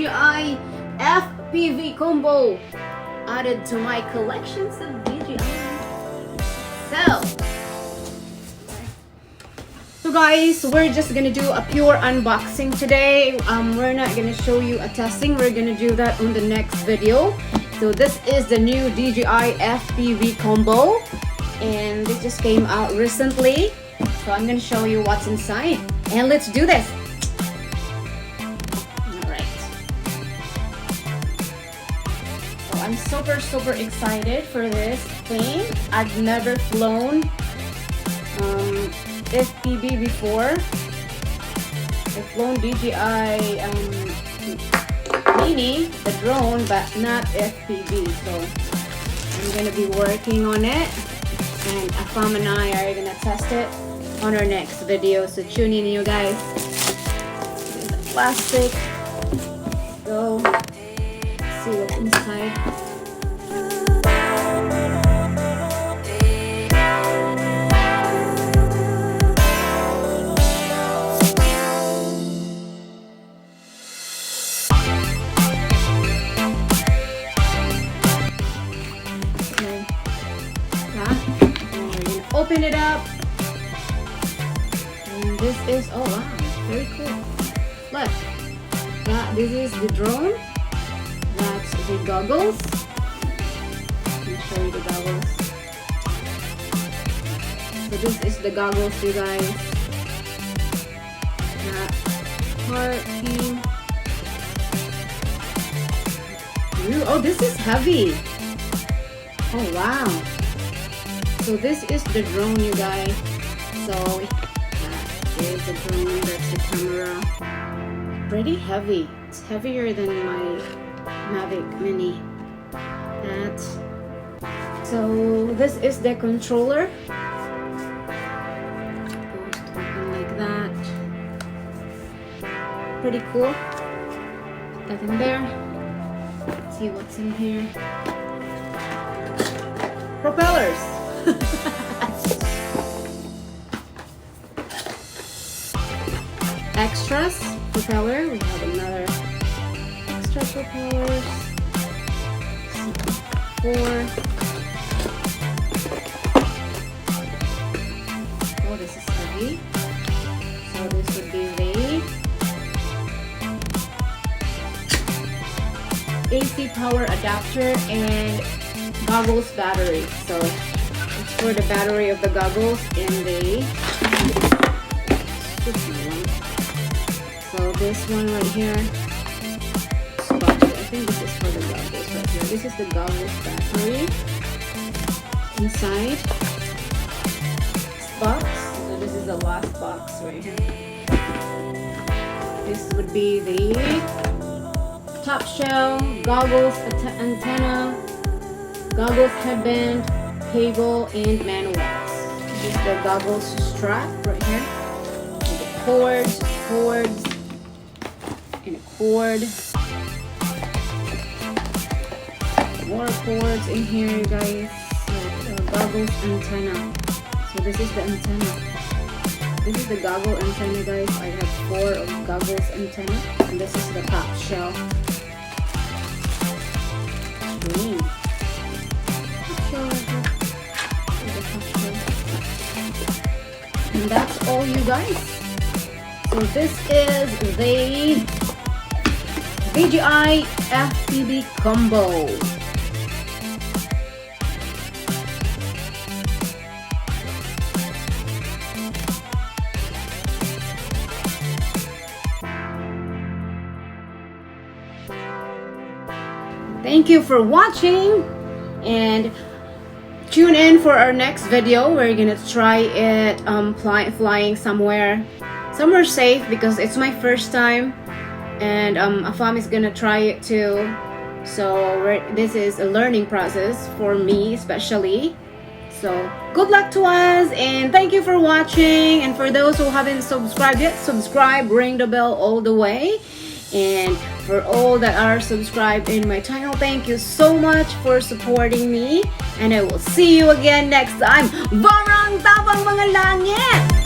DJI FPV COMBO added to my collections of DJI. So guys, we're just gonna do a pure unboxing today. We're not gonna show you a testing. We're gonna do that on the next video. So this is the new DJI FPV COMBO, and this just came out recently. So I'm gonna show you what's inside, and let's do this. Alright. So I'm super excited for this thing. I've never flown FPV before. I've flown DJI Mini, the drone, but not FPV. So I'm gonna be working on it, and Afam and I are gonna test it on our next video. So tune in, you guys. Here's the plastic. Go see what's inside. Open it up, and this is, oh wow, very cool. Look, this is the drone. That's the goggles. Let me show you the goggles. So this is the goggles, you guys. That part came. Ooh, oh, this is heavy. Oh wow. So this is the drone, you guys. So that is the drone, that's the camera. Pretty heavy. It's heavier than my Mavic Mini. So this is the controller. Goes open like that. Pretty cool. Put that in there. Let's see what's in here. Propellers. Extras propeller. We have another extra propellers. 4. Oh, this is heavy. So this would be the AC power adapter and goggles battery. So it's for the battery of the goggles and the so this one right here, I think this is for the goggles right here. This is the goggles battery inside this box. So this is the last box right here. This would be the top shell, goggles antenna, goggles headband, cable, and manuals. This is the goggles strap right here. And the cords, and a cord. More cords in here, you guys. So, goggles antenna. So this is the antenna. This is the goggle antenna, guys. I have 4 of goggles antenna, and this is the top shell. Green. And that's all, you guys. So this is the DJI FPV COMBO. Thank you for watching, and tune in for our next video. We're gonna try it flying somewhere safe, because it's my first time, and Afam is gonna try it too. So this is a learning process for me especially. So good luck to us, and thank you for watching. And for those who haven't subscribed yet, subscribe, ring the bell all the way. And for all that are subscribed in my channel, thank you so much for supporting me, and I will see you again next time. Barang tapang mga langit!